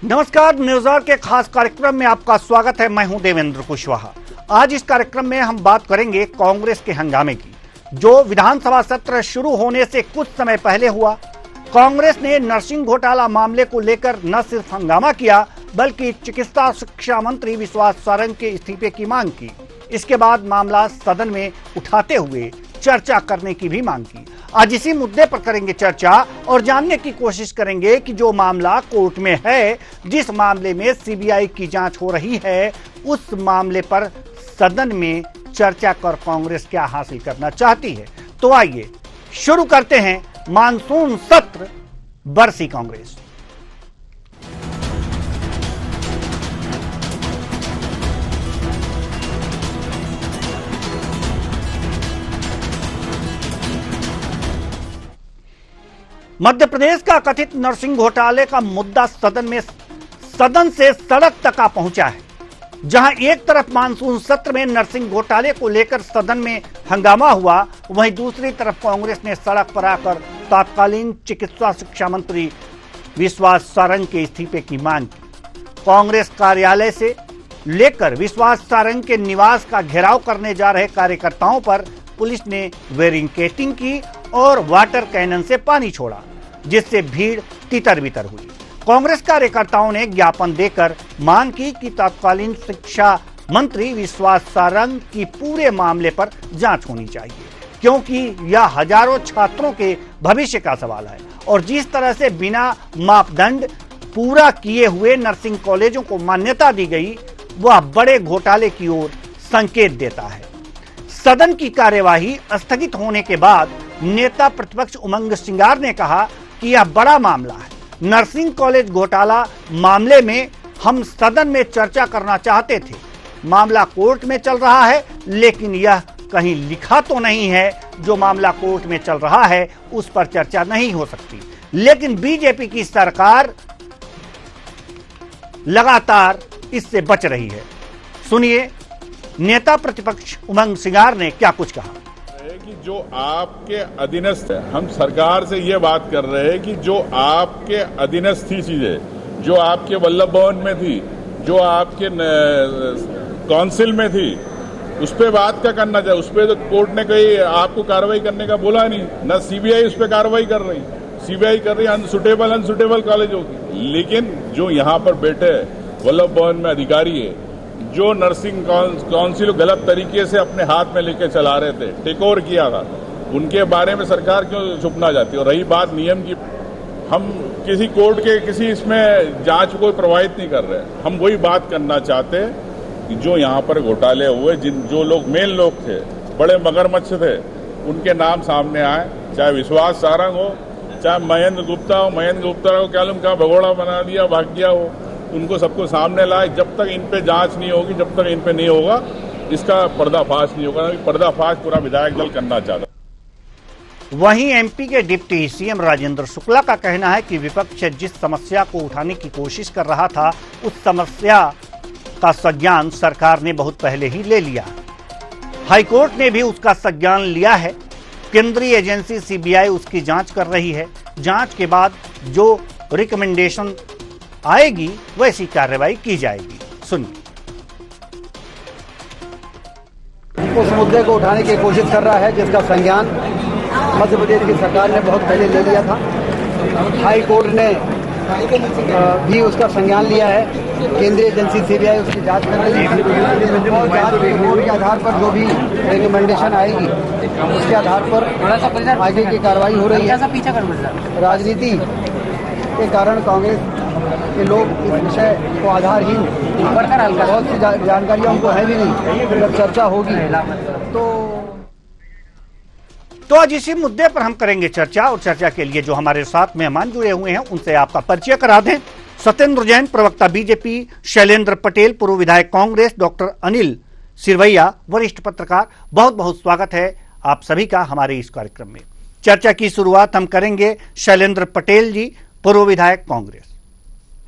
नमस्कार, news our के खास कार्यक्रम में आपका स्वागत है। मैं हूं देवेंद्र कुशवाहा। आज इस कार्यक्रम में हम बात करेंगे कांग्रेस के हंगामे की, जो विधानसभा सत्र शुरू होने से कुछ समय पहले हुआ। कांग्रेस ने नर्सिंग घोटाला मामले को लेकर न सिर्फ हंगामा किया, बल्कि चिकित्सा शिक्षा मंत्री विश्वास सारंग के इस्तीफे की मांग की। इसके बाद मामला सदन में उठाते हुए चर्चा करने की भी मांग की। आज इसी मुद्दे पर करेंगे चर्चा और जानने की कोशिश करेंगे कि जो मामला कोर्ट में है, जिस मामले में सीबीआई की जांच हो रही है, उस मामले पर सदन में चर्चा कर कांग्रेस क्या हासिल करना चाहती है। तो आइए शुरू करते हैं मानसून सत्र बरसी कांग्रेस। मध्य प्रदेश का कथित नर्सिंग घोटाले का मुद्दा सदन से सड़क तक आ पहुंचा है। जहां एक तरफ मानसून सत्र में नर्सिंग घोटाले को लेकर सदन में हंगामा हुआ, वहीं दूसरी तरफ कांग्रेस ने सड़क पर आकर तत्कालीन चिकित्सा शिक्षा मंत्री विश्वास सारंग के इस्तीफे की मांग की। कांग्रेस कार्यालय से लेकर विश्वास सारंग के निवास का घेराव करने जा रहे कार्यकर्ताओं पर पुलिस ने बैरिकेडिंग की और वाटर कैनन से पानी छोड़ा, जिससे भीड़ तितर बितर हुई। कांग्रेस कार्यकर्ताओं ने ज्ञापन देकर मांग की कि तत्कालीन शिक्षा मंत्री विश्वास सारंग की पूरे मामले पर जांच होनी चाहिए, क्योंकि यह हजारों छात्रों के भविष्य का सवाल है और जिस तरह से बिना मापदंड पूरा किए हुए नर्सिंग कॉलेजों को मान्यता दी गई, वह बड़े घोटाले की ओर संकेत देता है। सदन की कार्यवाही स्थगित होने के बाद नेता प्रतिपक्ष उमंग सिंगार ने कहा कि यह बड़ा मामला है। नर्सिंग कॉलेज घोटाला मामले में हम सदन में चर्चा करना चाहते थे। मामला कोर्ट में चल रहा है, लेकिन यह कहीं लिखा तो नहीं है। जो मामला कोर्ट में चल रहा है उस पर चर्चा नहीं हो सकती। लेकिन बीजेपी की सरकार लगातार इससे बच रही है। सुनिए नेता प्रतिपक्ष उमंग सिंगार ने क्या कुछ कहा। कि जो आपके अधीनस्थ है, हम सरकार से ये बात कर रहे हैं कि जो आपके अधीनस्थ थी चीजें, जो आपके वल्लभ भवन में थी, जो आपके काउंसिल में थी, उस पे बात क्या करना चाहिए। उस पे तो कोर्ट ने कहीं आपको कार्रवाई करने का बोला नहीं, ना सीबीआई उस पे कार्रवाई कर रही। सीबीआई कर रही अनसुटेबल कॉलेजों की। लेकिन जो यहाँ पर बैठे वल्लभ भवन में अधिकारी है, जो नर्सिंग काउंसिल गलत तरीके से अपने हाथ में लेके चला रहे थे, टेक ओवर किया था, उनके बारे में सरकार क्यों छुपना चाहती है। और रही बात नियम की, हम किसी कोर्ट के किसी इसमें जांच को प्रभावित नहीं कर रहे। हम वही बात करना चाहते हैं कि जो यहाँ पर घोटाले हुए, जो लोग मेन लोग थे, बड़े मगरमच्छ थे, उनके नाम सामने आए। चाहे विश्वास सारंग हो, चाहे महेंद्र गुप्ता हो। महेंद्र गुप्ता को क्या का भगोड़ा बना दिया, भाग गया हो, उनको सबको सामने लाए। जब तक इन पे जांच नहीं होगी, जब तक इन पे नहीं होगा, इसका पर्दाफाश नहीं होगा। पर्दाफाश पूरा विधायक दल करना चाहता। वहीं एमपी के डिप्टी सीएम राजेंद्र शुक्ला का कहना है कि विपक्ष जिस समस्या को उठाने की कोशिश कर रहा था, उस समस्या का संज्ञान सरकार ने बहुत पहले ही ले लिया। हाईकोर्ट ने भी उसका संज्ञान लिया है। केंद्रीय एजेंसी सीबीआई उसकी जांच कर रही है। जांच के बाद जो रिकमेंडेशन आएगी वैसी कार्रवाई की जाएगी। सुनिए। उस मुद्दे को उठाने की कोशिश कर रहा है, जिसका संज्ञान मध्य प्रदेश की सरकार ने बहुत पहले ले लिया था। हाई कोर्ट ने भी उसका संज्ञान लिया है। केंद्रीय एजेंसी सीबीआई उसकी जांच कर रही है और जांच रिपोर्ट के आधार पर जो भी रिकमेंडेशन आएगी, उसके आधार पर आगे की कार्रवाई हो रही है। राजनीति के कारण कांग्रेस के लोग इस विषय को आधारहीन, बहुत सी जानकारियां उनको है भी नहीं। जब चर्चा होगी तो आज इसी मुद्दे पर हम करेंगे चर्चा। और चर्चा के लिए जो हमारे साथ मेहमान जुड़े हुए हैं, उनसे आपका परिचय करा दें। सत्येंद्र जैन, प्रवक्ता बीजेपी। शैलेंद्र पटेल, पूर्व विधायक कांग्रेस। डॉक्टर अनिल सिरवैया, वरिष्ठ पत्रकार। बहुत बहुत स्वागत है आप सभी का हमारे इस कार्यक्रम में। चर्चा की शुरुआत हम करेंगे शैलेंद्र पटेल जी, पूर्व विधायक कांग्रेस।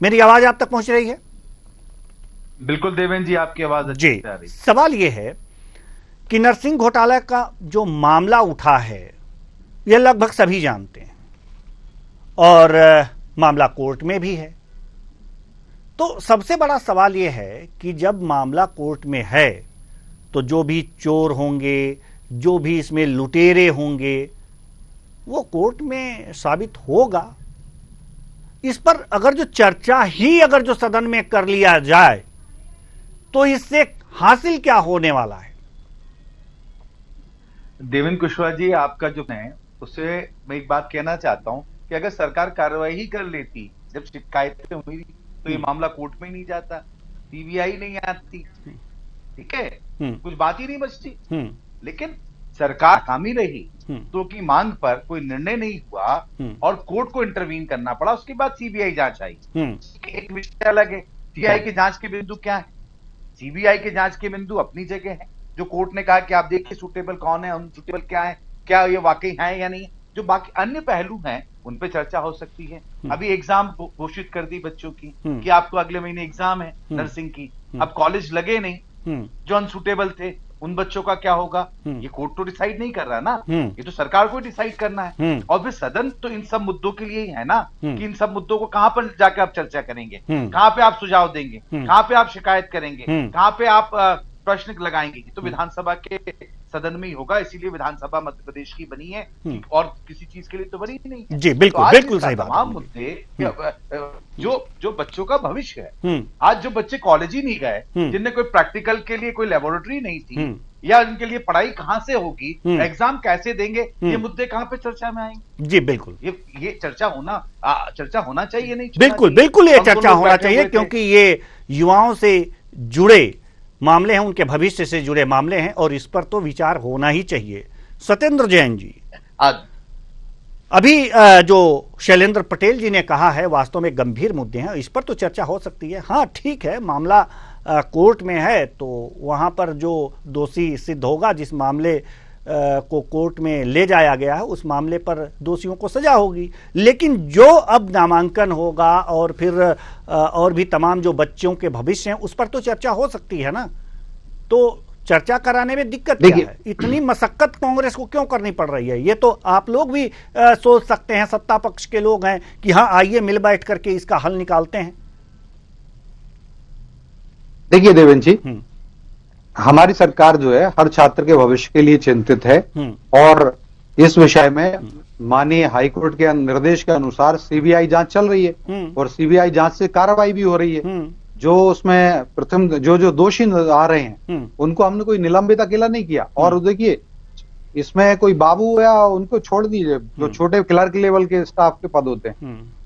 मेरी आवाज आप तक पहुंच रही है? बिल्कुल देवेंद्र जी, आपकी आवाज जी। सवाल यह है कि नर्सिंग घोटाला का जो मामला उठा है, यह लगभग सभी जानते हैं और मामला कोर्ट में भी है। तो सबसे बड़ा सवाल यह है कि जब मामला कोर्ट में है तो जो भी चोर होंगे, जो भी इसमें लुटेरे होंगे, वो कोर्ट में साबित होगा। इस पर अगर जो चर्चा ही अगर जो सदन में कर लिया जाए तो इससे हासिल क्या होने वाला है? देवेंद्र कुशवाहा जी, आपका जो है उससे मैं एक बात कहना चाहता हूं कि अगर सरकार कार्रवाई ही कर लेती, जब शिकायतें हुई तो ये मामला कोर्ट में ही नहीं जाता, सीबीआई नहीं आती, ठीक है, कुछ बात ही नहीं बचती। लेकिन सरकार नाकामी रही तो की मांग पर कोई निर्णय नहीं हुआ और कोर्ट को इंटरवीन करना पड़ा, उसके बाद सीबीआई जांच आई। एक विषय अलग है, सीबीआई के जांच के बिंदु क्या है? सीबीआई के जांच के बिंदु अपनी जगह है, जो कोर्ट ने कहा कि आप देखिए सुटेबल कौन है, अनसुटेबल क्या है, क्या ये वाकई है या नहीं। जो बाकी अन्य पहलू हैं उन पे चर्चा हो सकती है। अभी एग्जाम घोषित कर दी बच्चों की कि आपको अगले महीने एग्जाम है नर्सिंग की, अब कॉलेज लगे नहीं, जो अनसुटेबल थे उन बच्चों का क्या होगा? ये कोर्ट तो डिसाइड नहीं कर रहा ना, ये तो सरकार को डिसाइड करना है। और फिर सदन तो इन सब मुद्दों के लिए ही है ना, कि इन सब मुद्दों को कहां पर जाकर आप चर्चा करेंगे, कहां पे आप सुझाव देंगे, कहां पे आप शिकायत करेंगे, कहां पे आप प्रश्न लगाएंगे। तो विधानसभा के सदन में ही होगा, इसीलिए विधानसभा मध्य प्रदेश की बनी है और किसी चीज के लिए तो बनी ही नहीं है। जी बिल्कुल, तो बिल्कुल सही बात। तमाम मुद्दे जो बच्चों का भविष्य है, आज जो बच्चे कॉलेज ही नहीं गए, जिनने कोई प्रैक्टिकल के लिए कोई लेबोरेटरी नहीं थी, या उनके लिए पढ़ाई कहां से होगी, एग्जाम कैसे देंगे, ये मुद्दे कहां पे चर्चा में आएंगे? जी बिल्कुल, ये चर्चा होना चाहिए। नहीं, बिल्कुल बिल्कुल ये चर्चा होना चाहिए, क्योंकि ये युवाओं से जुड़े मामले हैं, उनके भविष्य से जुड़े मामले हैं और इस पर तो विचार होना ही चाहिए। सत्येंद्र जैन जी, अभी जो शैलेंद्र पटेल जी ने कहा है वास्तव में गंभीर मुद्दे हैं, इस पर तो चर्चा हो सकती है। हाँ ठीक है, मामला कोर्ट में है तो वहां पर जो दोषी सिद्ध होगा, जिस मामले को कोर्ट में ले जाया गया है, उस मामले पर दोषियों को सजा होगी। लेकिन जो अब नामांकन होगा और फिर और भी तमाम जो बच्चों के भविष्य हैं, उस पर तो चर्चा हो सकती है ना। तो चर्चा कराने में दिक्कत क्या है? इतनी मशक्कत कांग्रेस को क्यों करनी पड़ रही है? ये तो आप लोग भी सोच सकते हैं, सत्ता पक्ष के लोग हैं, कि हाँ आइए मिल बैठ करके इसका हल निकालते हैं। देखिए देवेंद्र जी, हमारी सरकार जो है हर छात्र के भविष्य के लिए चिंतित है और इस विषय में माननीय हाईकोर्ट के निर्देश के अनुसार सीबीआई जांच चल रही है और सीबीआई जांच से कार्रवाई भी हो रही है। जो उसमें प्रथम जो दोषी आ रहे हैं उनको हमने कोई निलंबित अकेला नहीं किया। और देखिए इसमें कोई बाबू या उनको छोड़ दीजिए, जो छोटे क्लर्क लेवल के स्टाफ के पद होते हैं,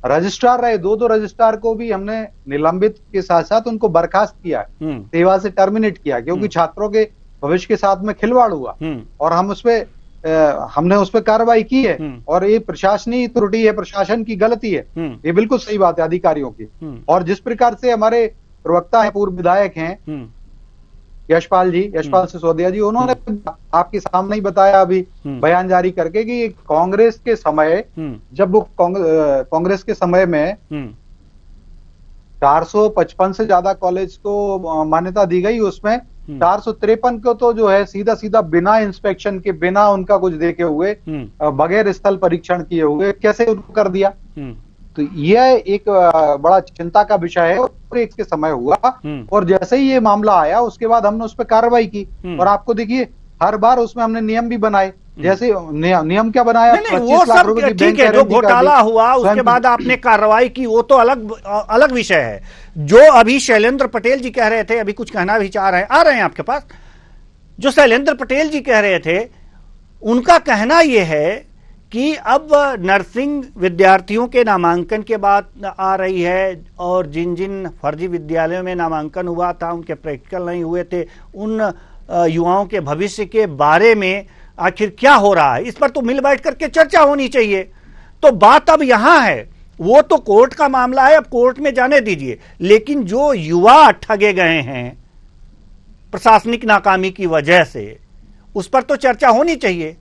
रजिस्ट्रार रहे, दो रजिस्ट्रार को भी हमने निलंबित के साथ साथ उनको बर्खास्त किया है, सेवा से टर्मिनेट किया, क्योंकि छात्रों के भविष्य के साथ में खिलवाड़ हुआ और हमने उस पर कार्रवाई की है। और ये प्रशासनिक त्रुटि है, प्रशासन की गलती है, ये बिल्कुल सही बात है अधिकारियों की। और जिस प्रकार से हमारे प्रवक्ता है, पूर्व विधायक हैं यशपाल सिसोदिया जी, उन्होंने आपके सामने ही बताया अभी बयान जारी करके कि कांग्रेस के समय, जब वो कांग्रेस के समय में 455 से ज्यादा कॉलेज को मान्यता दी गई, उसमें 453 को तो जो है सीधा सीधा बिना इंस्पेक्शन के, बिना उनका कुछ देखे हुए, बगैर स्थल परीक्षण किए हुए कैसे उनको कर दिया। तो यह एक बड़ा चिंता का विषय है और इसके समय हुआ और जैसे ही ये मामला आया उसके बाद हमने उस पर कार्रवाई की। और आपको देखिए हर बार उसमें हमने नियम भी बनाए, जैसे नियम क्या बनाया, वो सब ठीक है, जो घोटाला हुआ उसके बाद आपने कार्रवाई की, वो तो अलग विषय है। जो अभी शैलेंद्र पटेल जी कह रहे थे, अभी कुछ कहना भी चाह रहे हैं, आ रहे हैं आपके पास, जो शैलेंद्र पटेल जी कह रहे थे, उनका कहना यह है कि अब नर्सिंग विद्यार्थियों के नामांकन के बाद आ रही है और जिन जिन फर्जी विद्यालयों में नामांकन हुआ था, उनके प्रैक्टिकल नहीं हुए थे, उन युवाओं के भविष्य के बारे में आखिर क्या हो रहा है, इस पर तो मिल बैठ करके चर्चा होनी चाहिए। तो बात अब यहां है, वो तो कोर्ट का मामला है, अब कोर्ट में जाने दीजिए, लेकिन जो युवा ठगे गए हैं प्रशासनिक नाकामी की वजह से, उस पर तो चर्चा होनी चाहिए।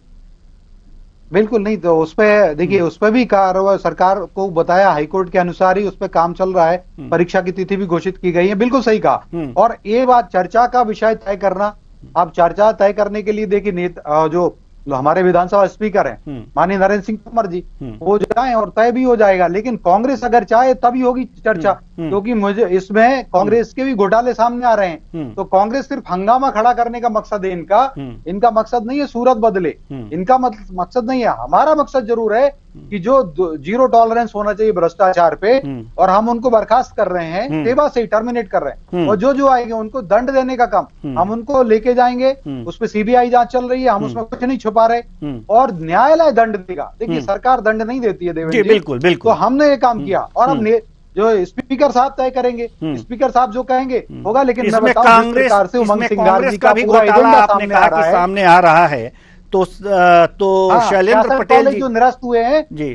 बिल्कुल नहीं, तो उस पर देखिए, उस पर भी सरकार को बताया, हाईकोर्ट के अनुसार ही उस पर काम चल रहा है, परीक्षा की तिथि भी घोषित की गई है, बिल्कुल सही कहा। और ये बात चर्चा का विषय तय करना, अब चर्चा तय करने के लिए देखिए जो जो हमारे विधानसभा स्पीकर हैं माननीय नरेंद्र सिंह तोमर जी, वो जाएं और तय भी हो जाएगा। लेकिन कांग्रेस अगर चाहे तभी होगी चर्चा, क्योंकि मुझे इसमें कांग्रेस के भी घोटाले सामने आ रहे हैं। तो कांग्रेस सिर्फ हंगामा खड़ा करने का मकसद है इनका मकसद नहीं है सूरत बदले, इनका मकसद नहीं है। हमारा मकसद जरूर है कि जो जीरो टॉलरेंस होना चाहिए भ्रष्टाचार पे, और हम उनको बर्खास्त कर रहे हैं, सेवा से टर्मिनेट कर रहे हैं, और जो आएंगे उनको दंड देने का काम हम उनको लेके जाएंगे। उस पर सीबीआई जांच चल रही है, हम उसमें कुछ नहीं छुपा रहे, और न्यायालय दंड देगा। देखिए सरकार दंड नहीं देती है देवेंद्र जी, बिल्कुल बिल्कुल। तो हमने ये काम किया, और अब जो स्पीकर साहब तय करेंगे, स्पीकर साहब जो कहेंगे होगा। लेकिन इसमें कांग्रेस का भी घोटाला आपने कहा कि सामने आ रहा है, तो शैलेंद्र पटेल जी जो निरस्त हुए हैं जी,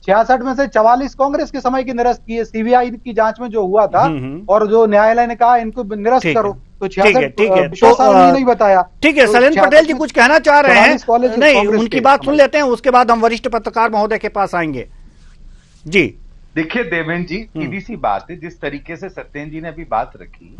66 में से 44 कांग्रेस के समय की निरस्त की है। सीबीआई की जांच में जो हुआ था, और जो न्यायालय ने कहा इनको निरस्त करो, तो 66 तो नहीं बताया। ठीक है, शैलेंद्र पटेल जी कुछ कहना चाह रहे हैं? नहीं, उनकी बात सुन लेते हैं, उसके बाद हम वरिष्ठ पत्रकार महोदय के पास आएंगे। जी देखिए देवेंद्र जी, सीधी सी बात है, जिस तरीके से सत्येंद्र जी ने अभी बात रखी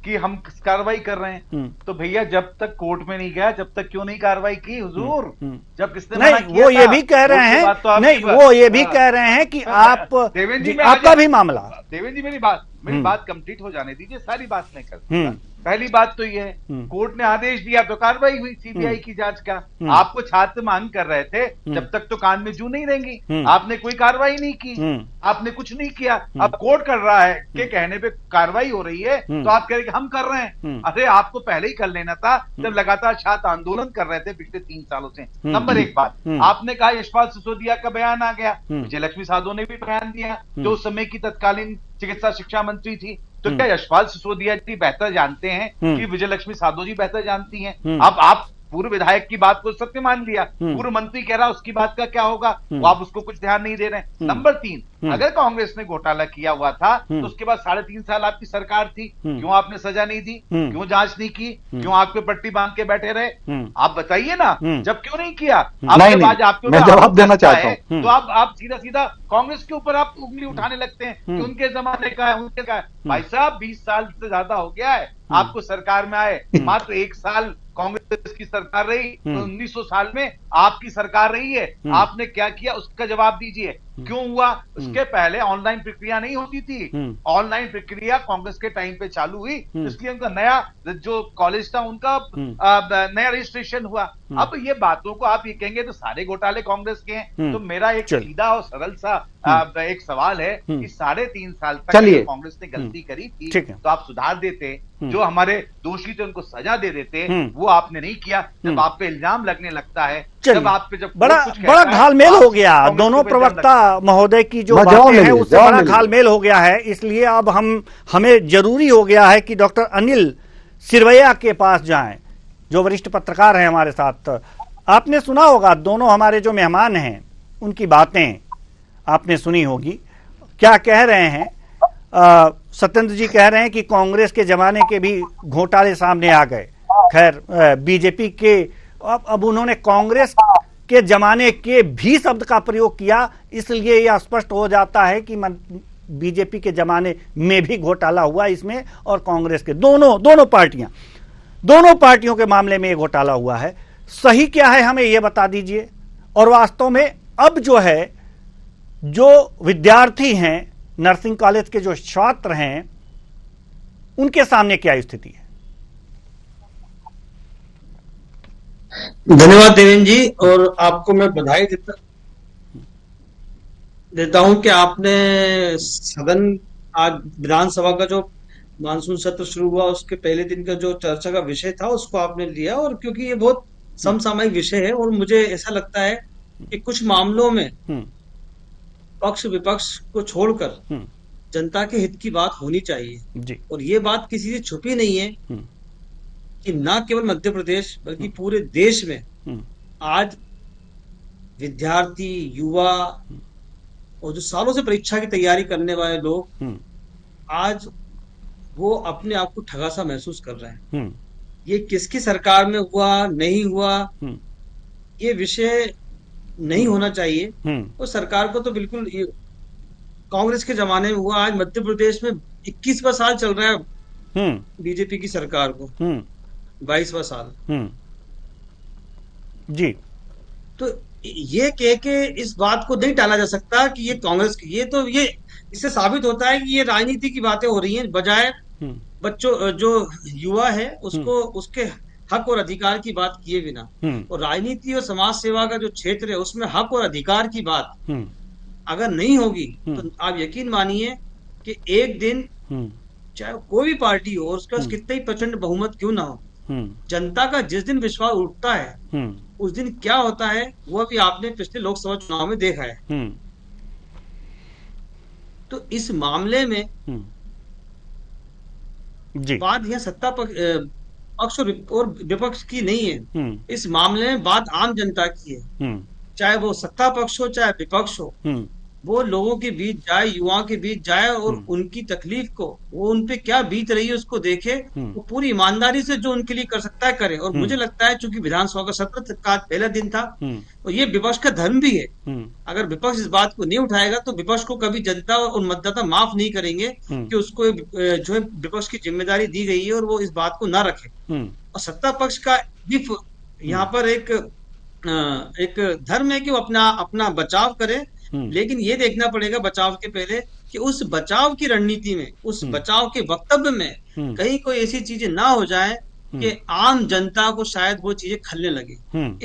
कि हम कार्रवाई कर रहे हैं, तो भैया जब तक कोर्ट में नहीं गया तब तक क्यों नहीं कार्रवाई की हुजूर? जब किसने मना किया वो ये भी कह रहे हैं, नहीं वो ये भी कह रहे हैं कि आप देवेंद्र जी आपका भी मामला, देवेंद्र जी मेरी बात कंप्लीट हो जाने दीजिए, सारी बात नहीं कर। पहली बात तो ये है, कोर्ट ने आदेश दिया तो कार्रवाई हुई सीबीआई की जांच का। आपको छात्र मांग कर रहे थे, जब तक तो कान में जू नहीं रहेंगी, आपने कोई कार्रवाई नहीं की, आपने कुछ नहीं किया। अब कोर्ट कर रहा है के कहने पे कार्रवाई हो रही है, तो आप कह रहे कि हम कर रहे हैं। अरे आपको पहले ही कर लेना था, जब लगातार छात्र आंदोलन कर रहे थे पिछले 3 सालों से। नंबर 1 बात, आपने कहा यशपाल सिसोदिया का बयान आ गया, विजय लक्ष्मी साधो ने भी बयान दिया, जो उस समय की तत्कालीन चिकित्सा शिक्षा मंत्री थी। तो क्या यशपाल सिसोदिया जी बेहतर जानते हैं कि विजय लक्ष्मी साधो जी बेहतर जानती हैं? अब आप पूर्व विधायक की बात को सत्य मान लिया, पूर्व मंत्री कह रहा उसकी बात का क्या होगा, वो आप उसको कुछ ध्यान नहीं दे रहे हैं। नंबर 3, अगर कांग्रेस ने घोटाला किया हुआ था तो उसके बाद 3.5 साल आपकी सरकार थी, क्यों आपने सजा नहीं दी, क्यों जांच नहीं की, क्यों आग पे पट्टी बांध के बैठे रहे? आप बताइए ना, जब क्यों नहीं किया? मैं जवाब देना चाहता हूँ। तो आप सीधा कांग्रेस के ऊपर आप उंगली उठाने लगते हैं कि उनके जमाने का है, उनके का है। भाई साहब 20 साल से ज्यादा हो गया है आपको सरकार में आए, मात्र 1 साल कांग्रेस की सरकार रही, तो 1900 साल में आपकी सरकार रही है, आपने क्या किया उसका जवाब दीजिए। क्यों हुआ? उसके पहले ऑनलाइन प्रक्रिया नहीं होती थी, ऑनलाइन प्रक्रिया कांग्रेस के टाइम पे चालू हुई, इसलिए उनका नया जो कॉलेज था उनका नया रजिस्ट्रेशन हुआ। अब ये बातों को आप ये कहेंगे तो सारे घोटाले कांग्रेस के हैं, तो मेरा एक सीधा और सरल सा एक सवाल है कि 3.5 साल तक कांग्रेस ने गलती करी थी तो आप सुधार देते, जो हमारे दोषी थे उनको सजा दे देते, वो आपने नहीं किया। जब आप पे इल्जाम लगने लगता है, जब आप पे जब बड़ा घालमेल हो गया, दोनों प्रवक्ता महोदय की जो बातें हैं उससे बड़ा घालमेल हो गया है। इसलिए अब हमें जरूरी हो गया है कि डॉक्टर अनिल सिरवैया के पास जाएं, जो वरिष्ठ पत्रकार हैं हमारे साथ। आपने सुना होगा, दोनों हमारे जो मेहमान हैं उनकी बातें आपने सुनी होगी, क्या कह रहे हैं। सत्येंद्र जी कह रहे हैं कि कांग्रेस के जमाने के भी घोटाले सामने आ गए। खैर बीजेपी के अब उन्होंने कांग्रेस के जमाने के भी शब्द का प्रयोग किया, इसलिए यह स्पष्ट हो जाता है कि बीजेपी के जमाने में भी घोटाला हुआ इसमें, और कांग्रेस के दोनों पार्टियों के मामले में ये घोटाला हुआ है। सही क्या है हमें यह बता दीजिए, और वास्तव में अब जो है, जो विद्यार्थी हैं, नर्सिंग कॉलेज के जो छात्र हैं, उनके सामने क्या स्थिति है? धन्यवाद देवेंद्र जी, और आपको मैं बधाई देता हूं कि आपने सदन, आज विधानसभा का जो मानसून सत्र शुरू हुआ उसके पहले दिन का जो चर्चा का विषय था उसको आपने लिया, और क्योंकि ये बहुत समसामयिक विषय है, और मुझे ऐसा लगता है कि कुछ मामलों में पक्ष विपक्ष को छोड़कर जनता के हित की बात होनी चाहिए जी। और ये बात किसी से छुपी नहीं है कि ना केवल मध्य प्रदेश बल्कि पूरे देश में आज विद्यार्थी, युवा और जो सालों से परीक्षा की तैयारी करने वाले लोग आज वो अपने आप को ठगा सा महसूस कर रहे हैं। ये किसकी सरकार में हुआ, नहीं हुआ, ये विषय नहीं होना चाहिए। और सरकार को तो बिल्कुल कांग्रेस के जमाने में हुआ, आज मध्य प्रदेश में 21वां साल चल रहा है बीजेपी की सरकार को, 22वां साल जी। तो ये कह के इस बात को नहीं टाला जा सकता कि ये कांग्रेस की, ये इससे साबित होता है कि ये राजनीति की बातें हो रही हैं, बजाय बच्चों जो युवा है उसको उसके हक और अधिकार की बात किए बिना। और राजनीति और समाज सेवा का जो क्षेत्र है उसमें हक और अधिकार की बात अगर नहीं होगी तो आप यकीन मानिए कि एक दिन चाहे कोई भी पार्टी हो, उसका कितना ही प्रचंड बहुमत क्यों ना हो, जनता का जिस दिन विश्वास उठता है उस दिन क्या होता है वो भी आपने पिछले लोकसभा चुनाव में देखा है। तो इस मामले में बात यह सत्ता पक्ष और विपक्ष की नहीं है, इस मामले में बात आम जनता की है। चाहे वो सत्ता पक्ष हो चाहे विपक्ष हो, वो लोगों के बीच जाए, युवाओं के बीच जाए और उनकी तकलीफ को, वो उनपे क्या बीत रही है उसको देखे, वो पूरी ईमानदारी से जो उनके लिए कर सकता है करे। और मुझे लगता है चूंकि विधानसभा का सत्र का पहला दिन था और ये विपक्ष का धर्म भी है, अगर विपक्ष इस बात को नहीं उठाएगा तो विपक्ष को कभी जनता और मतदाता माफ नहीं करेंगे कि उसको जो है विपक्ष की जिम्मेदारी दी गई है और वो इस बात को ना रखे। और सत्ता पक्ष का भी यहाँ पर एक धर्म है कि वो अपना बचाव करे, लेकिन ये देखना पड़ेगा बचाव के पहले कि उस बचाव की रणनीति में, उस बचाव के वक्तव्य में कहीं कोई ऐसी चीजें ना हो जाए कि आम जनता को शायद वो चीजें खलने लगे।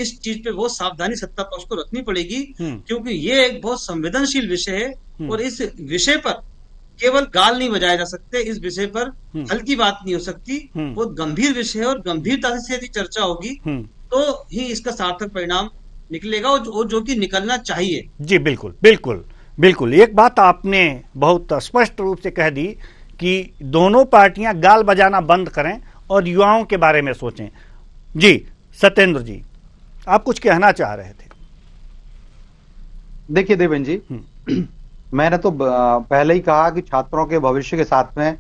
इस चीज पे बहुत सावधानी सत्ता पक्ष को रखनी पड़ेगी, क्योंकि ये एक बहुत संवेदनशील विषय है और इस विषय पर केवल गाल नहीं बजाए जा सकते, इस विषय पर हल्की बात नहीं हो सकती, बहुत गंभीर विषय है और गंभीरता से यदि चर्चा होगी तो ही इसका सार्थक परिणाम निकलेगा और जो कि निकलना चाहिए। जी बिल्कुल बिल्कुल बिल्कुल, एक बात आपने बहुत स्पष्ट रूप से कह दी कि दोनों पार्टियां गाल बजाना बंद करें और युवाओं के बारे में सोचें। जी सत्येंद्र जी, आप कुछ कहना चाह रहे थे। देखिए देवेंद्र जी, मैंने तो पहले ही कहा कि छात्रों के भविष्य के साथ में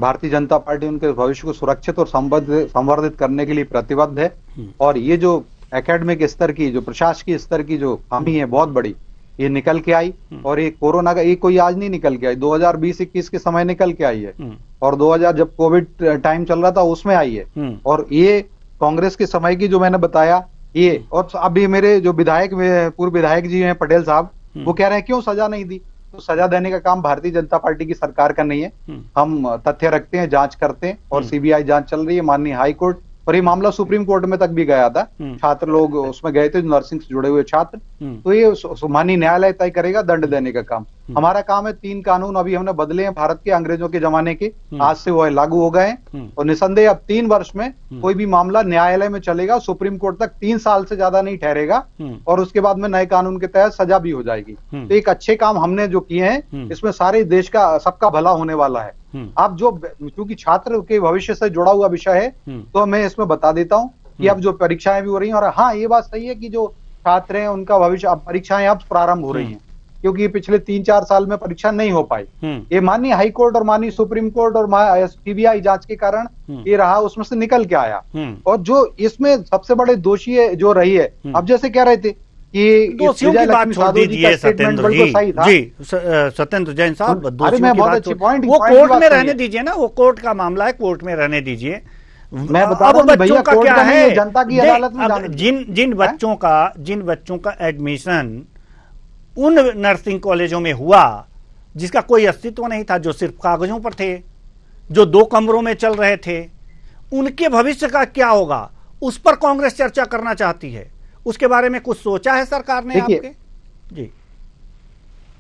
भारतीय जनता पार्टी उनके भविष्य को सुरक्षित और संवर्धित करने के लिए प्रतिबद्ध है। और ये जो एकेडमिक स्तर की, जो प्रशासकीय स्तर की जो खामी है बहुत बड़ी, ये निकल के आई। और ये कोरोना का ये कोई आज नहीं निकल के आई, 2020-21 के समय निकल के आई है और 2000 जब कोविड टाइम चल रहा था उसमें आई है। और ये कांग्रेस के समय की जो मैंने बताया ये, और अभी मेरे जो पूर्व विधायक जी हैं पटेल साहब, वो कह रहे हैं क्यों सजा नहीं दी, तो सजा देने का काम भारतीय जनता पार्टी की सरकार का नहीं है। हम तथ्य रखते हैं, जांच करते हैं और सीबीआई जांच चल रही है माननीय हाई कोर्ट, और ये मामला सुप्रीम कोर्ट में तक भी गया था। छात्र लोग उसमें गए थे, नर्सिंग से जुड़े हुए छात्र। तो ये माननीय न्यायालय तय करेगा दंड देने का काम। हमारा काम है 3 कानून अभी हमने बदले हैं भारत के अंग्रेजों के जमाने के, आज से वो लागू हो गए हैं और निसंदेह अब 3 वर्ष में कोई भी मामला न्यायालय में चलेगा, सुप्रीम कोर्ट तक 3 साल से ज्यादा नहीं ठहरेगा और उसके बाद में नए कानून के तहत सजा भी हो जाएगी। तो एक अच्छे काम हमने जो किए हैं, इसमें सारे देश का सबका भला होने वाला है। अब जो क्योंकि छात्र के भविष्य से जुड़ा हुआ विषय है, तो मैं इसमें बता देता हूं कि अब जो परीक्षाएं भी हो रही हैं, और हाँ ये बात सही है कि जो छात्र हैं उनका भविष्य, अब परीक्षाएं अब प्रारंभ हो रही हैं, क्योंकि पिछले 3-4 साल में परीक्षा नहीं हो पाई। ये माननीय हाई कोर्ट और माननीय सुप्रीम कोर्ट और सीबीआई जांच के कारण ये रहा, उसमें से निकल के आया। और जो इसमें सबसे बड़े दोषी जो रही है, अब जैसे कह रहे थे कि दोषियों की बात छोड़ दीजिए सत्येंद्र जी। जी सत्येंद्र जैन साहब, दोषियों की बात वो कोर्ट में रहने दीजिए ना, वो कोर्ट का मामला है, कोर्ट में रहने दीजिए। मैं बता रहा हूं भैया, कोर्ट का क्या है, जनता की अदालत में जिन बच्चों का एडमिशन उन नर्सिंग कॉलेजों में हुआ जिसका कोई अस्तित्व नहीं था, जो सिर्फ कागजों पर थे, जो 2 कमरों में चल रहे थे, उनके भविष्य का क्या होगा, उस पर कांग्रेस चर्चा करना चाहती है। उसके बारे में कुछ सोचा है सरकार ने आपके? जी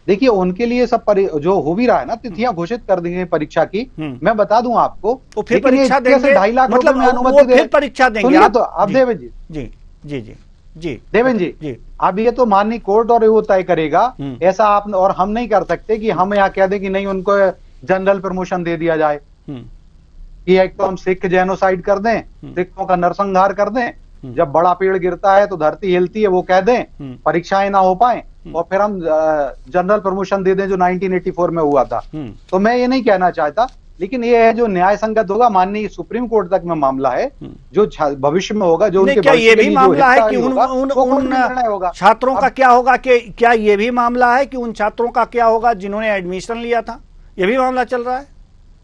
देखिए, उनके लिए सब जो हो भी रहा है ना, तिथियां घोषित कर दी गई परीक्षा की। मैं बता दूं आपको, तो फिर परीक्षा देंगे, 2.5 लाख मतलब में अनुमति फिर परीक्षा देंगे आप? तो अब देवेंद्र जी जी जी जी देवेंद्र जी, अब ये तो माननीय कोर्ट और वो तय करेगा। ऐसा आप और हम नहीं कर सकते कि हम यहाँ कह दें कि नहीं उनको जनरल प्रमोशन दे दिया जाए, कि एक तो हम सिख जेनोसाइड कर दें, सिखों का नरसंहार कर दें, जब बड़ा पेड़ गिरता है तो धरती हिलती है वो कह दें, परीक्षाएं ना हो पाए और फिर हम जनरल प्रमोशन दे दें जो 1984 में हुआ था। तो मैं ये नहीं कहना चाहता, लेकिन ये है जो न्याय संगत होगा, माननीय सुप्रीम कोर्ट तक में मामला है, जो भविष्य में होगा, जो उनके क्या ये भी मामला है कि उन छात्रों का क्या होगा, कि क्या ये भी मामला है कि उन छात्रों का क्या होगा जिन्होंने एडमिशन लिया था? ये भी मामला चल रहा है,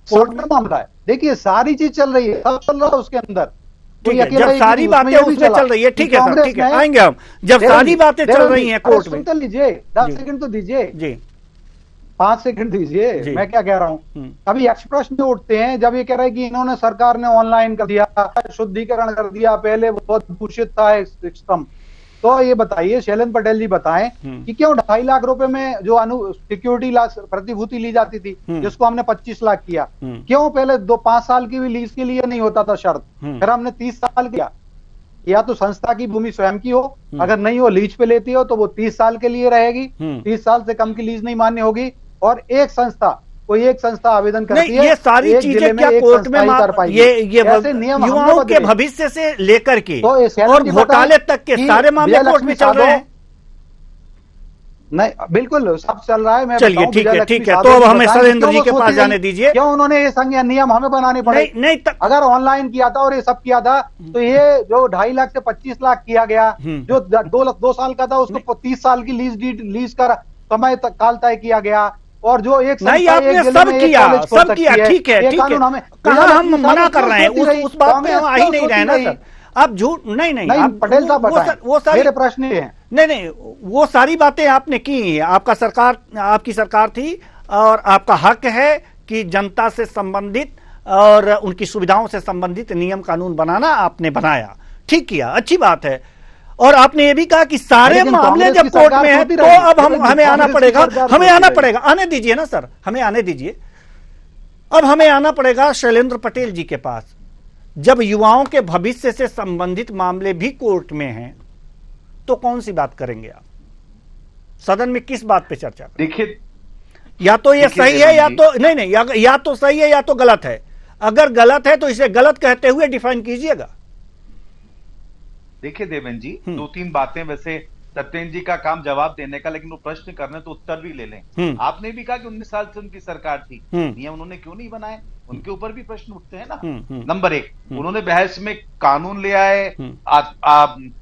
कोर्ट में मामला है। देखिए सारी चीज चल रही है, सब चल रहा है उसके अंदर। ठीक है, जब सारी बातें उसमें चल रही है, ठीक है सर, ठीक है, आएंगे हम। जब सारी बातें चल रही हैं कोर्ट में, सुन लीजिए, 10 सेकंड तो दीजिए जी, 5 सेकंड दीजिए, मैं क्या कह रहा हूँ। अभी प्रश्न उठते हैं जब ये कह रहा है कि इन्होंने सरकार ने ऑनलाइन कर दिया, शुद्धिकरण कर दिया, पहले बहुत दूषित था सिस्टम। तो ये बताइए, शैलेंद्र पटेल जी बताएं कि क्यों 2.5 लाख रुपए में जो सिक्योरिटी प्रतिभूति ली जाती थी, जिसको हमने 25 लाख किया, क्यों पहले 5 साल की भी लीज के लिए नहीं होता था शर्त, फिर हमने 30 साल किया। या तो संस्था की भूमि स्वयं की हो, अगर नहीं हो लीज पे लेती हो तो वो 30 साल के लिए रहेगी, 30 साल से कम की लीज नहीं मान्य होगी। और कोई एक संस्था आवेदन करती है, ये सारी चीजें क्या कोर्ट में ये नियम युवाओं के भविष्य से लेकर के और घोटाले तक के सारे मामले कोर्ट में चल रहे हैं। नहीं, बिल्कुल सब चल रहा है। मैं चलिए ठीक है, ठीक है, तो अब हमें शैलेंद्र जी के पास जाने दीजिए। क्यों उन्होंने ये संज्ञा नियम हमें बनाने पड़े? नहीं, अगर ऑनलाइन किया था और ये सब किया था तो ये जो 2.5 लाख से 25 लाख किया गया, जो 2 साल का था उसको 30 साल की लीज का समय काल तय किया गया। और जो एक नहीं, आपने सब किया, ठीक है, ठीक है, कहाँ हम मना कर रहे हैं, उस बात में हम आ ही नहीं रहे ना सर। आप झूठ नहीं, पटेल साहब वो सारे प्रश्न हैं। नहीं, वो सारी बातें आपने की, आपकी सरकार थी और आपका हक है कि जनता से संबंधित और उनकी सुविधाओं से संबंधित नियम कानून बनाना आपने बनाया, ठीक किया, अच्छी बात है। और आपने ये भी कहा कि सारे मामले जब कोर्ट में है तो अब हमें आना पड़ेगा, आने दीजिए ना सर, हमें आने दीजिए। अब हमें आना पड़ेगा शैलेंद्र पटेल जी के पास। जब युवाओं के भविष्य से संबंधित मामले भी कोर्ट में हैं तो कौन सी बात करेंगे आप? सदन में किस बात पे चर्चा करें? देखिए, या तो ये सही है या तो नहीं, या तो सही है या तो गलत है। अगर गलत है तो इसे गलत कहते हुए डिफाइन कीजिएगा। देखिए देवेंद्र जी, 2-3 बातें वैसे सत्येंद्र जी का काम जवाब देने का, लेकिन वो प्रश्न करने तो उत्तर भी ले लें। आपने भी कहा कि 19 साल से उनकी सरकार थी, नियम उन्होंने क्यों नहीं बनाए? उनके ऊपर भी प्रश्न उठते हैं ना। नंबर 1, उन्होंने बहस में कानून ले आए,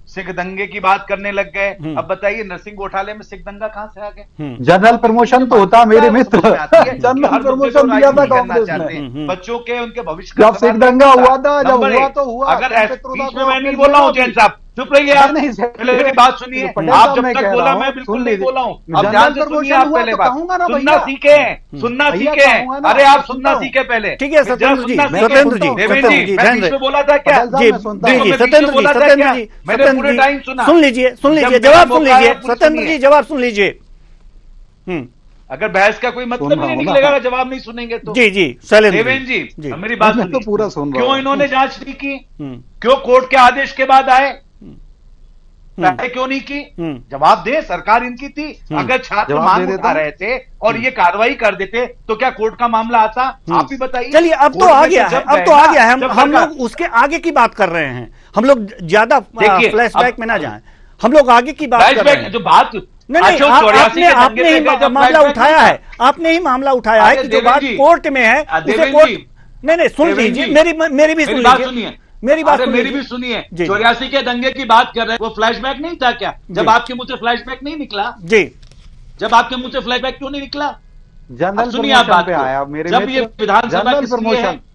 सिख दंगे की बात करने लग गए। अब बताइए, नरसिंह घोटाले में सिख दंगा कहां से आ गए? जनरल प्रमोशन तो होता मेरे मित्र, जनरल प्रमोशन दिया था कांग्रेस ने बच्चों के, उनके भविष्य जब सिख दंगा हुआ था, जब हुआ तो हुआ। अगर बीच में मैं नहीं बोल रहा हूँ जैन साहब, चुप रहिए आप, पहले मेरी बात सुनिए। आप जब तक बोला मैं बिल्कुल नहीं बोला हूँ। अब ध्यान से सुनिए, आप पहले बात सुनना सीखे, सुनना सीखे। अरे आप सुनना सीखे पहले, ठीक है सत्येंद्र जी, देवेंद्र जी, मैं बीच में बोला था क्या? जी सत्येंद्र जी, मैंने पूरे टाइम सुना। सुन लीजिए, जवाब सुन लीजिए सत्येंद्र जी, जवाब सुन लीजिए। अगर बहस का कोई मतलब ही नहीं निकलेगा अगर जवाब नहीं सुनेंगे तो। जी शैलेंद्र देवेंद्र जी, मेरी बात तो पूरा सुन रहा हूं। क्यों इन्होंने जांच नहीं की? क्यों कोर्ट के आदेश के बाद आए? क्यों नहीं की? जवाब दे, सरकार इनकी थी। अगर छात्र मांग उठा रहे थे और ये कार्रवाई कर देते तो क्या कोर्ट का मामला आता? आप ही बताइए। चलिए, अब तो आ गया है, हम लोग उसके आगे की बात कर रहे हैं। हम लोग ज्यादा फ्लैशबैक में ना जाएं, हम लोग आगे की बात कर रहे हैं। जो बात नहीं, आपने ही मामला उठाया है, आपने ही मामला उठाया है कि जो बात कोर्ट में है उसे कोर्ट। नहीं, सुन लीजिए, मेरी भी सुन लीजिए, मेरी भी सुनिए। 84 के दंगे की बात कर रहे हैं, वो फ्लैशबैक नहीं था क्या? जब आपके मुंह से फ्लैशबैक नहीं निकला जी, जब आपके मुंह से फ्लैशबैक क्यों नहीं निकला? जनरल सुनिए आप बात पे आया मेरे, जब ये विधानसभा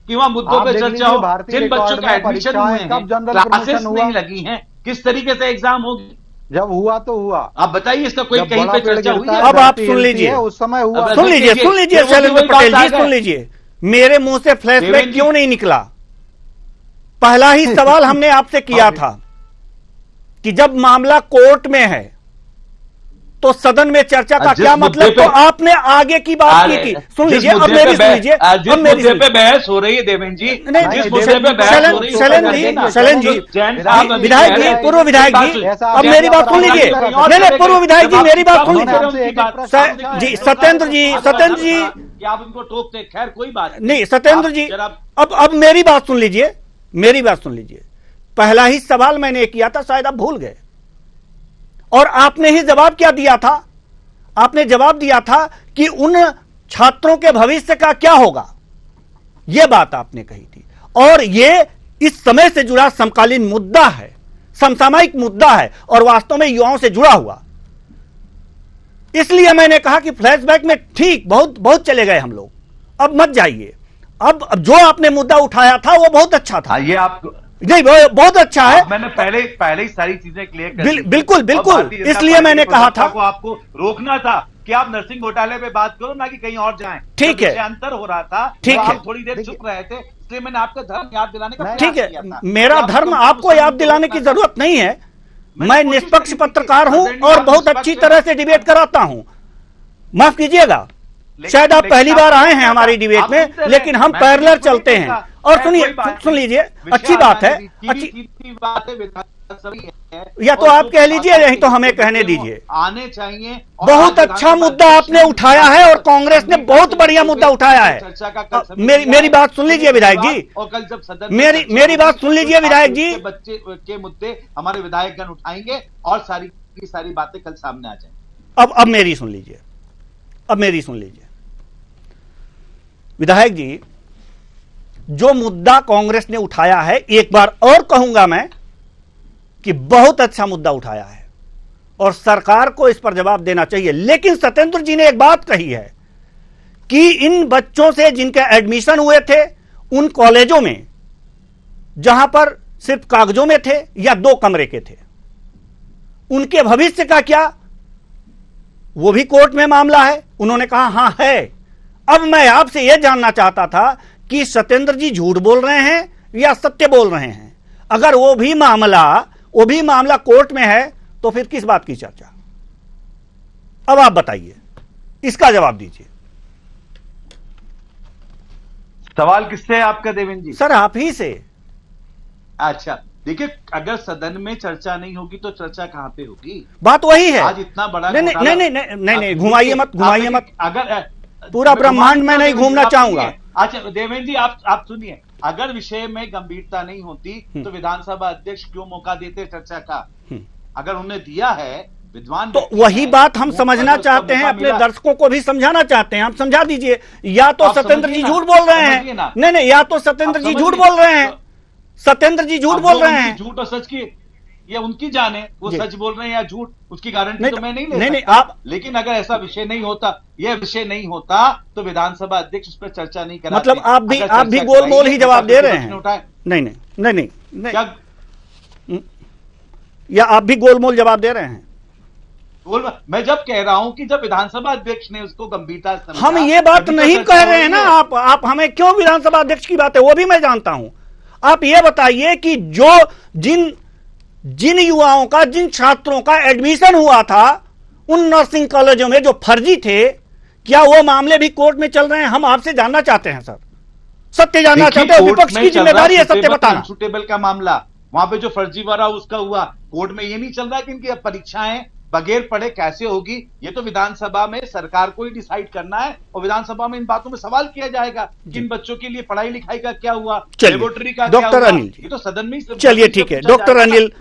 की वहां मुद्दों पे चर्चा हो, जिन बच्चों का एडमिशन हुए हैं, क्लासेस नहीं लगी हैं, किस तरीके से एग्जाम होगी? जब हुआ तो हुआ। आप बताइए, इसका कोई कहीं पे चर्चा हुई है? अब आप सुन लीजिए, उस समय हुआ। सुन लीजिए शैलेंद्र पटेल जी, सुन लीजिए, मेरे मुंह से फ्लैशबैक क्यों नहीं निकला? पहला ही सवाल हमने आपसे किया था कि जब मामला कोर्ट में है तो सदन में चर्चा का क्या मतलब? तो आपने आगे की बात की थी। सुन लीजिए, अब मेरी सुन लीजिए, जिस मुद्दे पे बहस हो रही है देवेंद्र जी, जिस मुद्दे पे बहस हो रही है, शैलेंद्र जी, विधायक जी, पूर्व विधायक जी, अब मेरी बात सुन लीजिए। नहीं, पूर्व विधायक जी, मेरी बात सुन लीजिए जी। सत्येंद्र जी, आप उनको टोकते, खैर कोई बात नहीं। सत्येंद्र जी, अब मेरी बात सुन लीजिए, पहला ही सवाल मैंने किया था, शायद आप भूल गए, और आपने ही जवाब क्या दिया था? आपने जवाब दिया था कि उन छात्रों के भविष्य का क्या होगा, यह बात आपने कही थी। और यह इस समय से जुड़ा समकालीन मुद्दा है, समसामयिक मुद्दा है, और वास्तव में युवाओं से जुड़ा हुआ। इसलिए मैंने कहा कि फ्लैशबैक में ठीक बहुत चले गए हम लोग, अब मत जाइए। अब जो आपने मुद्दा उठाया था वो बहुत अच्छा था। ये आप नहीं, बहुत अच्छा है। मैंने पहले ही सारी चीजें क्लियर कर दी। बिल्कुल बिल्कुल, इसलिए मैंने कहा था को आपको रोकना था कि आप नरसिंह घोटाले पे बात करो, ना कि कहीं और जाएं। ठीक है, अंतर हो रहा था, ठीक है, आप थोड़ी देर चुप रहे थे, इसलिए मैंने आपका धर्म याद दिलाने का ठीक है। मेरा धर्म आपको याद दिलाने की जरूरत नहीं है। मैं निष्पक्ष पत्रकार हूं और बहुत अच्छी तरह से डिबेट कराता हूं। माफ कीजिएगा, शायद आप पहली बार आए हैं हमारी डिबेट में, लेकिन हम पैरेलल चलते हैं। और सुनिए, सुन लीजिए, अच्छी बात है, अच्छी या तो आप कह लीजिए, नहीं तो हमें कहने दीजिए। आने चाहिए। बहुत अच्छा मुद्दा आपने उठाया है और कांग्रेस ने बहुत बढ़िया मुद्दा उठाया है। मेरी बात सुन लीजिए विधायक जी, और कल जब सदन मेरी बात सुन लीजिए विधायक जी, बच्चे के मुद्दे हमारे विधायकगण उठाएंगे और सारी की सारी बातें कल सामने आ जाएंगी। अब मेरी सुन लीजिए, अब मेरी सुन लीजिए विधायक जी, जो मुद्दा कांग्रेस ने उठाया है, एक बार और कहूंगा मैं कि बहुत अच्छा मुद्दा उठाया है और सरकार को इस पर जवाब देना चाहिए। लेकिन सत्येंद्र जी ने एक बात कही है कि इन बच्चों से जिनके एडमिशन हुए थे उन कॉलेजों में जहां पर सिर्फ कागजों में थे या 2 कमरे के थे, उनके भविष्य का क्या, वो भी कोर्ट में मामला है। उन्होंने कहा हां है। अब मैं आपसे यह जानना चाहता था कि सत्येंद्र जी झूठ बोल रहे हैं या सत्य बोल रहे हैं। अगर वो भी मामला कोर्ट में है तो फिर किस बात की चर्चा। अब आप बताइए, इसका जवाब दीजिए। सवाल किससे है आपका देवेंद्र जी? सर आप ही से। अच्छा देखिए, अगर सदन में चर्चा नहीं होगी तो चर्चा कहां पे होगी? बात वही है। आज इतना बड़ा नहीं, घुमाइए मत। अगर पूरा ब्रह्मांड में नहीं घूमना चाहूंगा। अच्छा देवेंद्र जी, आप सुनिए, अगर विषय में गंभीरता नहीं होती तो विधानसभा अध्यक्ष क्यों मौका देते चर्चा का? अगर उन्होंने दिया है, विद्वान तो वही बात हम समझना चाहते हैं, अपने दर्शकों को भी समझाना चाहते हैं। आप समझा दीजिए। या तो सत्येंद्र जी झूठ बोल रहे हैं, नहीं, या तो सत्येंद्र जी झूठ बोल रहे हैं, सत्येंद्र जी झूठ बोल रहे हैं। झूठ और सच की ये उनकी जान है, वो सच बोल रहे हैं या झूठ, उसकी गारंटी तो मैं नहीं ले नहीं, सकता। आप, लेकिन अगर ऐसा विषय नहीं होता, यह विषय नहीं होता तो विधानसभा अध्यक्ष उस पर चर्चा नहीं कराते। मतलब आप भी गोलमोल ही जवाब दे रहे हैं। नहीं, या आप भी गोलमोल जवाब दे रहे हैं। मैं जब कह रहा हूं कि जब विधानसभा अध्यक्ष ने उसको गंभीरता से हम ये बात नहीं कह रहे हैं ना। आप हमें क्यों विधानसभा अध्यक्ष की बात है वो भी मैं जानता हूं। आप ये बताइए कि जो जिन युवाओं का, जिन छात्रों का एडमिशन हुआ था उन नर्सिंग कॉलेजों में जो फर्जी थे, क्या वो मामले भी कोर्ट में चल रहे हैं? हम आपसे जानना चाहते हैं सर, सत्य जानना चाहते हैं। विपक्ष की जिम्मेदारी है सत्य बताना। सुटेबल का मामला, वहां पे जो फर्जीवाड़ा उसका हुआ, कोर्ट में ये नहीं चल रहा है कि इनकी परीक्षाएं बगैर पढ़े कैसे होगी। ये तो विधानसभा में सरकार को ही डिसाइड करना है और विधानसभा में इन बातों में सवाल किया जाएगा कि इन बच्चों के लिए पढ़ाई लिखाई का क्या हुआ, लेबोरेटरी का क्या हुआ। डॉक्टर अनिल जी, ये तो सदन में ही, चलिए ठीक है। डॉक्टर अनिल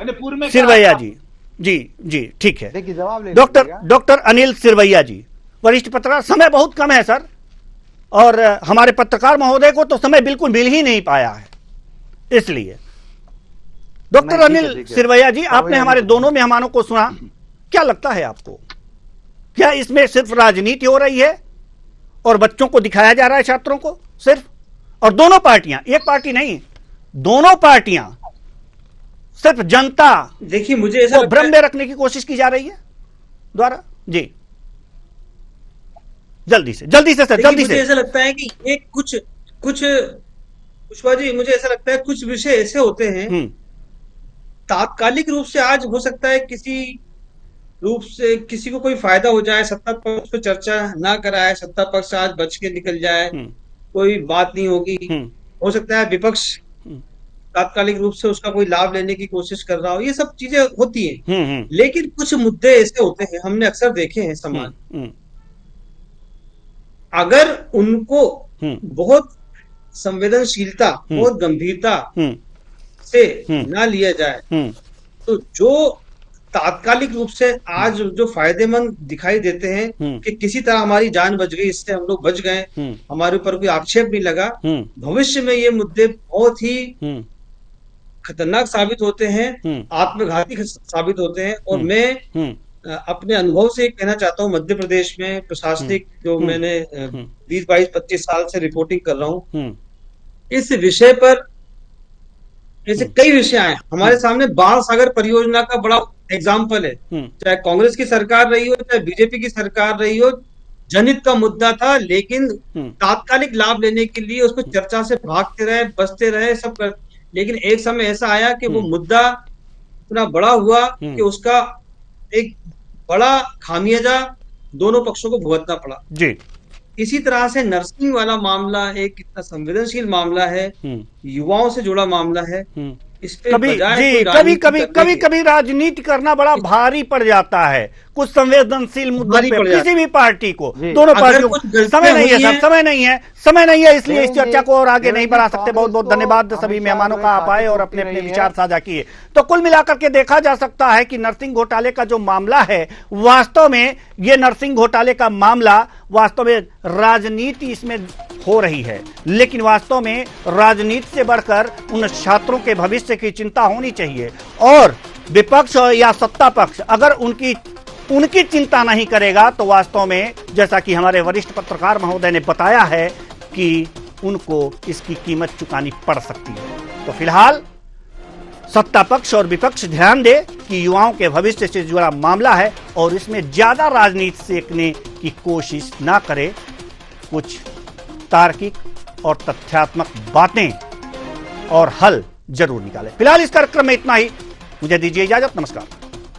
सिरवैया जी ठीक है। देखिए जवाब ले डॉक्टर अनिल सिरवैया जी, वरिष्ठ पत्रकार। समय बहुत कम है सर, और हमारे पत्रकार महोदय को तो समय बिल्कुल मिल ही नहीं पाया है, इसलिए डॉक्टर अनिल सिरवैया जी, आपने हमारे दोनों मेहमानों को सुना, क्या लगता है आपको? क्या इसमें सिर्फ राजनीति हो रही है और बच्चों को दिखाया जा रहा है, छात्रों को सिर्फ? और दोनों पार्टियां, एक पार्टी नहीं, दोनों पार्टियां सिर्फ जनता, देखिए मुझे ऐसा भ्रम में रखने की कोशिश की जा रही है द्वारा। जी जल्दी से सर, जल्दी से। मुझे ऐसा लगता है कि ये कुछ पुष्पा जी, मुझे ऐसा लगता है कुछ विषय ऐसे होते हैं तात्कालिक रूप से आज हो सकता है किसी रूप से किसी को कोई फायदा हो जाए, सत्ता पक्ष पे चर्चा ना कराए, सत्ता पक्ष आज बच के निकल जाए, कोई बात नहीं होगी। हो सकता है विपक्ष तात्कालिक रूप से उसका कोई लाभ लेने की कोशिश कर रहा हो, ये सब चीजें होती हैं। लेकिन कुछ मुद्दे ऐसे होते हैं, हमने अक्सर देखे हैं समाज, अगर उनको बहुत संवेदनशीलता, बहुत गंभीरता से ना लिया जाए तो जो तात्कालिक रूप से आज जो फायदेमंद दिखाई देते हैं कि किसी तरह हमारी जान बच गई, इससे हम लोग बच गए, हमारे ऊपर कोई आक्षेप नहीं लगा, भविष्य में ये मुद्दे बहुत ही खतरनाक साबित होते हैं, आत्मघाती साबित होते हैं। और मैं अपने अनुभव से कहना चाहता हूँ, मध्य प्रदेश में प्रशासनिक जो मैंने 20-22-25 साल से रिपोर्टिंग कर रहा हूँ, इस विषय पर ऐसे कई विषय आए हमारे सामने। बाण सागर परियोजना का बड़ा एग्जाम्पल है, चाहे कांग्रेस की सरकार रही हो चाहे बीजेपी की सरकार रही हो, जनहित का मुद्दा था, लेकिन तात्कालिक लाभ लेने के लिए उसको चर्चा से भागते रहे, बचते रहे, सब कर, लेकिन एक समय ऐसा आया कि वो मुद्दा इतना बड़ा हुआ कि उसका एक बड़ा खामियाजा दोनों पक्षों को भुगतना पड़ा जी। इसी तरह से नर्सिंग वाला मामला एक इतना संवेदनशील मामला है, युवाओं से जुड़ा मामला है, इस पे कभी बजाय जी कोई कभी राजनीति कभी करने कभी के- कभी राजनीति करना बड़ा भारी पड़ जाता है कुछ संवेदनशील मुद्दों भारी पे पड़ जाता किसी भी पार्टी को, जी। दोनों अगर पार्टियों कुछ को। गलतियां समय नहीं है हुई सर, हैं- समय नहीं है, इसलिए इस देवेंद्र चर्चा को और आगे देवेंद्र नहीं बढ़ा सकते। कांग्रेस बहुत बहुत को धन्यवाद सभी हमेशा मेहमानों का, आप आए और अपने रही अपने है। विचार साझा किए। तो कुल मिलाकर के देखा जा सकता है कि नर्सिंग घोटाले का जो मामला है, वास्तव में ये नर्सिंग घोटाले का मामला वास्तव में राजनीति इसमें हो रही है, लेकिन वास्तव में राजनीति से बढ़कर उन छात्रों के भविष्य की चिंता होनी चाहिए। और विपक्ष या सत्ता पक्ष अगर उनकी चिंता नहीं करेगा तो वास्तव में जैसा कि हमारे वरिष्ठ पत्रकार महोदय ने बताया है कि उनको इसकी कीमत चुकानी पड़ सकती है। तो फिलहाल सत्ता पक्ष और विपक्ष ध्यान दे कि युवाओं के भविष्य से जुड़ा मामला है और इसमें ज्यादा राजनीति सेकने की कोशिश ना करे, कुछ तार्किक और तथ्यात्मक बातें और हल जरूर निकाले। फिलहाल इस कार्यक्रम में इतना ही, मुझे दीजिए इजाजत, नमस्कार।